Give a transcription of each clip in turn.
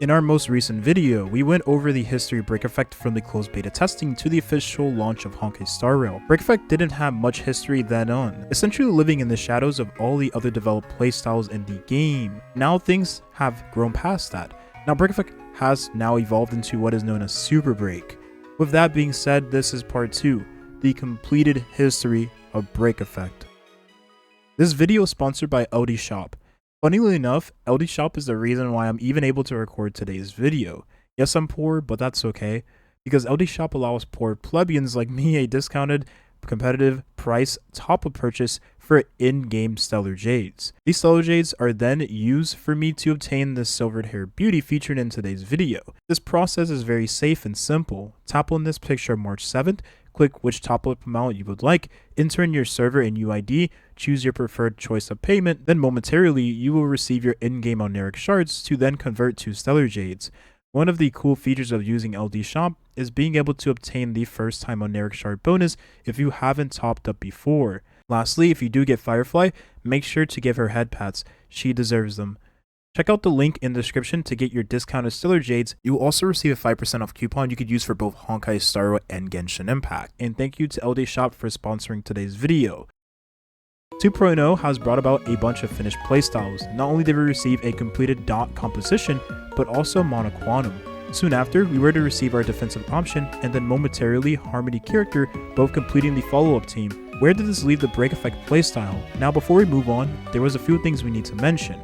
In our most recent video, we went over the history of Break Effect from the closed beta testing to the official launch of Honkai Star Rail. Break Effect didn't have much history then on, essentially living in the shadows of all the other developed playstyles in the game. Now things have grown past that. Now Break Effect has now evolved into what is known as Super Break. With that being said, this is part 2, the completed history of Break Effect. This video is sponsored by LD Shop. Funnily enough, LD Shop is the reason why I'm even able to record today's video. Yes, I'm poor, but that's okay, because LD Shop allows poor plebeians like me a discounted, competitive price top-up purchase for in-game Stellar Jades. These Stellar Jades are then used for me to obtain this silvered hair beauty featured in today's video. This process is very safe and simple. Tap on this picture March 7th, click which top-up amount you would like, enter in your server and UID, choose your preferred choice of payment, then momentarily you will receive your in-game Oneric shards to then convert to Stellar Jades. One of the cool features of using LD Shop is being able to obtain the first time Oneric shard bonus if you haven't topped up before. Lastly, if you do get Firefly, make sure to give her head pats, she deserves them. Check out the link in the description to get your discounted Stellar Jades. You will also receive a 5% off coupon you could use for both Honkai Star Rail and Genshin Impact. And thank you to LD Shop for sponsoring today's video. 2.0 has brought about a bunch of finished playstyles. Not only did we receive a completed dot composition, but also monoquantum. Soon after, we were to receive our defensive option, and then momentarily Harmony character, both completing the follow-up team. Where did this leave the Break Effect playstyle? Now before we move on, there was a few things we need to mention.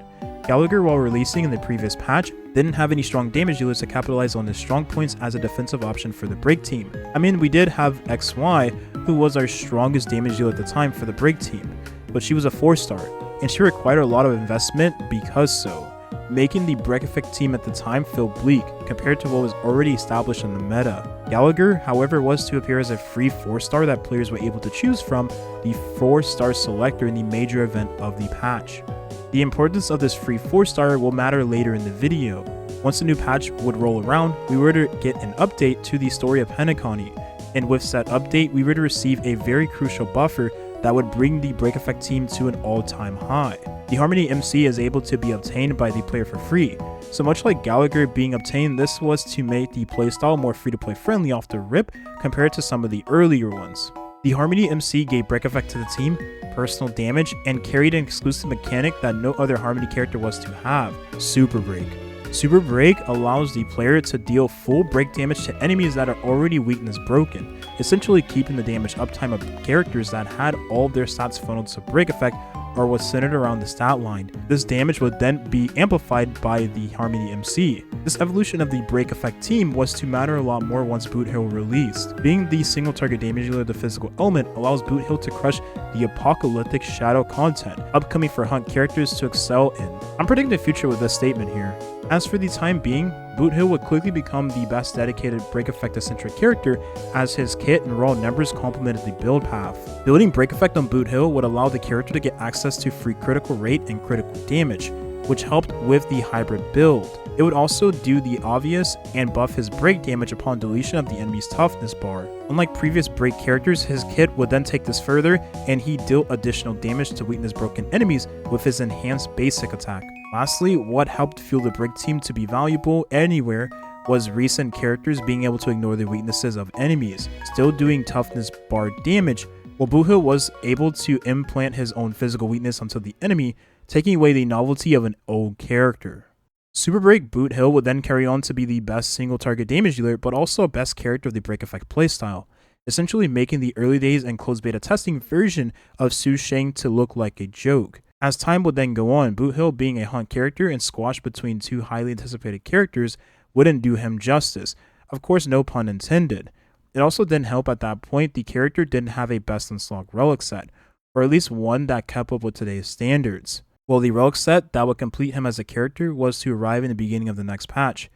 Gallagher, while releasing in the previous patch, didn't have any strong damage dealers to capitalize on his strong points as a defensive option for the break team. I mean, we did have XY, who was our strongest damage dealer at the time for the break team, but she was a 4-star, and she required a lot of investment because so, making the Break Effect team at the time feel bleak compared to what was already established in the meta. Gallagher, however, was to appear as a free 4-star that players were able to choose from, the 4-star selector in the major event of the patch. The importance of this free 4-star will matter later in the video. Once the new patch would roll around, we were to get an update to the story of Henekani, and with said update, we were to receive a very crucial buffer that would bring the Break Effect team to an all-time high. The Harmony MC is able to be obtained by the player for free, so much like Gallagher being obtained, this was to make the playstyle more free-to-play friendly off the rip compared to some of the earlier ones. The Harmony MC gave Break Effect to the team, personal damage, and carried an exclusive mechanic that no other Harmony character was to have, Super Break. Super Break allows the player to deal full break damage to enemies that are already weakness broken, essentially keeping the damage uptime of characters that had all of their stats funneled to Break Effect or was centered around the stat line. This damage would then be amplified by the Harmony MC. This evolution of the Break Effect team was to matter a lot more once Boot Hill released. Being the single target damage dealer of the physical element allows Boot Hill to crush the apocalyptic shadow content, upcoming for hunt characters to excel in. I'm predicting the future with this statement here. As for the time being, Boot Hill would quickly become the best dedicated Break Effect-centric character as his kit and raw numbers complemented the build path. Building Break Effect on Boot Hill would allow the character to get access to free critical rate and critical damage, which helped with the hybrid build. It would also do the obvious and buff his break damage upon deletion of the enemy's toughness bar. Unlike previous break characters, his kit would then take this further and he dealt additional damage to weakness broken enemies with his enhanced basic attack. Lastly, what helped fuel the break team to be valuable anywhere was recent characters being able to ignore the weaknesses of enemies, still doing toughness bar damage, while Boot Hill was able to implant his own physical weakness onto the enemy, taking away the novelty of an old character. Super Break Boot Hill would then carry on to be the best single target damage dealer, but also a best character of the Break Effect playstyle, essentially making the early days and closed beta testing version of Su Sheng to look like a joke. As time would then go on, Boot Hill being a hunt character and squashed between two highly anticipated characters wouldn't do him justice. Of course, no pun intended. It also didn't help at that point the character didn't have a best in slot relic set, or at least one that kept up with today's standards. Well, the relic set that would complete him as a character was to arrive in the beginning of the next patch.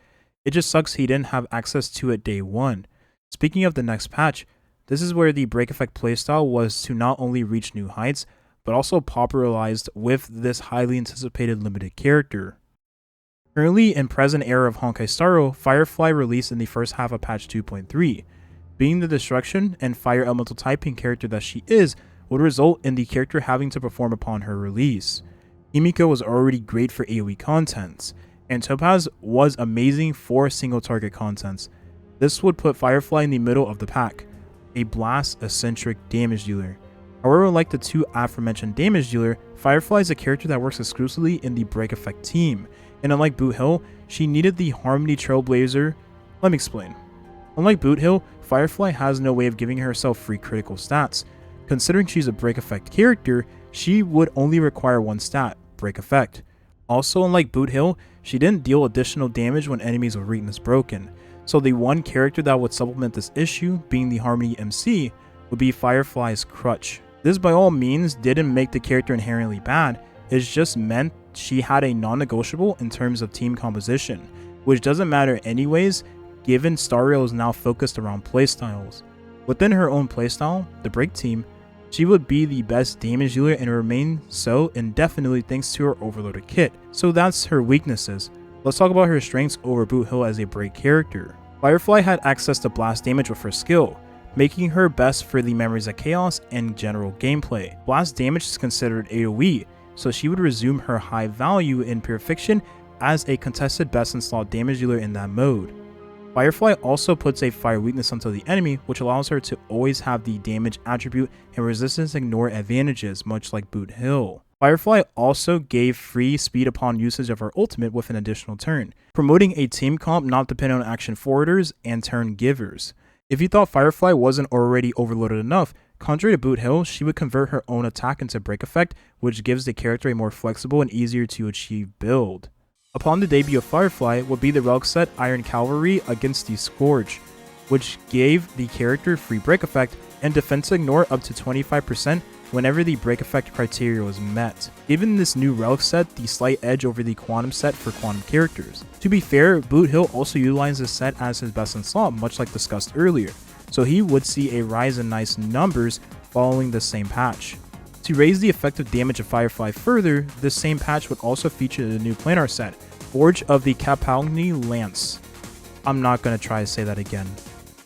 It just sucks he didn't have access to it day one. Speaking of the next patch, this is where the Break Effect playstyle was to not only reach new heights, but also popularized with this highly anticipated limited character. Currently in present era of Honkai Star Rail, Firefly released in the first half of patch 2.3. Being the destruction and fire elemental typing character that she is, would result in the character having to perform upon her release. Himiko was already great for AoE contents, and Topaz was amazing for single target contents. This would put Firefly in the middle of the pack, a blast-eccentric damage dealer. However, like the two aforementioned damage dealer, Firefly is a character that works exclusively in the break effect team, and unlike Boot Hill, she needed the Harmony Trailblazer. Let me explain. Unlike Boot Hill, Firefly has no way of giving herself free critical stats. Considering she's a break effect character, she would only require one stat, break effect. Also, unlike Boot Hill, she didn't deal additional damage when enemies were weakness broken, so the one character that would supplement this issue, being the Harmony MC, would be Firefly's crutch. This by all means didn't make the character inherently bad, it just meant she had a non-negotiable in terms of team composition, which doesn't matter anyways, given Star Rail is now focused around playstyles. Within her own playstyle, the break team, she would be the best damage dealer and remain so indefinitely thanks to her overloaded kit. So that's her weaknesses. Let's talk about her strengths over Boot Hill as a break character. Firefly had access to blast damage with her skill, making her best for the Memories of Chaos and general gameplay. Blast damage is considered AoE, so she would resume her high value in Pure Fiction as a contested best in slot damage dealer in that mode. Firefly also puts a fire weakness onto the enemy, which allows her to always have the damage attribute and resistance ignore advantages, much like Boot Hill. Firefly also gave free speed upon usage of her ultimate with an additional turn, promoting a team comp not dependent on action forwarders and turn givers. If you thought Firefly wasn't already overloaded enough, contrary to Boot Hill, she would convert her own attack into break effect, which gives the character a more flexible and easier to achieve build. Upon the debut of Firefly would be the relic set Iron Cavalry against the Scourge, which gave the character free break effect and defense ignore up to 25% whenever the break effect criteria was met, giving this new relic set the slight edge over the quantum set for quantum characters. To be fair, Boot Hill also utilized this set as his best in slot, much like discussed earlier, so he would see a rise in nice numbers following the same patch. To raise the effective damage of Firefly further, this same patch would also feature the new planar set, Forge of the Kapalni Lance. I'm not going to try to say that again.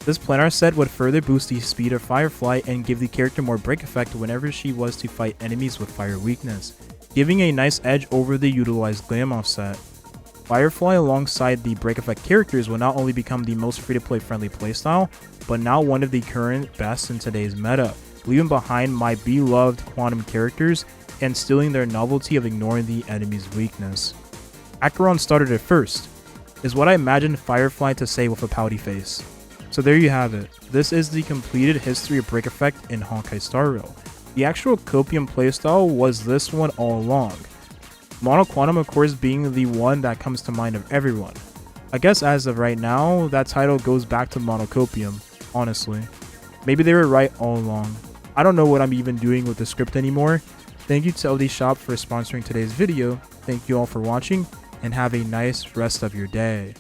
This planar set would further boost the speed of Firefly and give the character more break effect whenever she was to fight enemies with fire weakness, giving a nice edge over the utilized Glamoff set. Firefly alongside the break effect characters will not only become the most free-to-play friendly playstyle, but now one of the current best in today's meta, leaving behind my beloved quantum characters and stealing their novelty of ignoring the enemy's weakness. Acheron started it first, is what I imagined Firefly to say with a pouty face. So there you have it. This is the completed history of break effect in Honkai Star Rail. The actual Copium playstyle was this one all along. Mono Quantum of course being the one that comes to mind of everyone. I guess as of right now, that title goes back to Monocopium, honestly. Maybe they were right all along. I don't know what I'm even doing with the script anymore. Thank you to LD Shop for sponsoring today's video. Thank you all for watching, and have a nice rest of your day.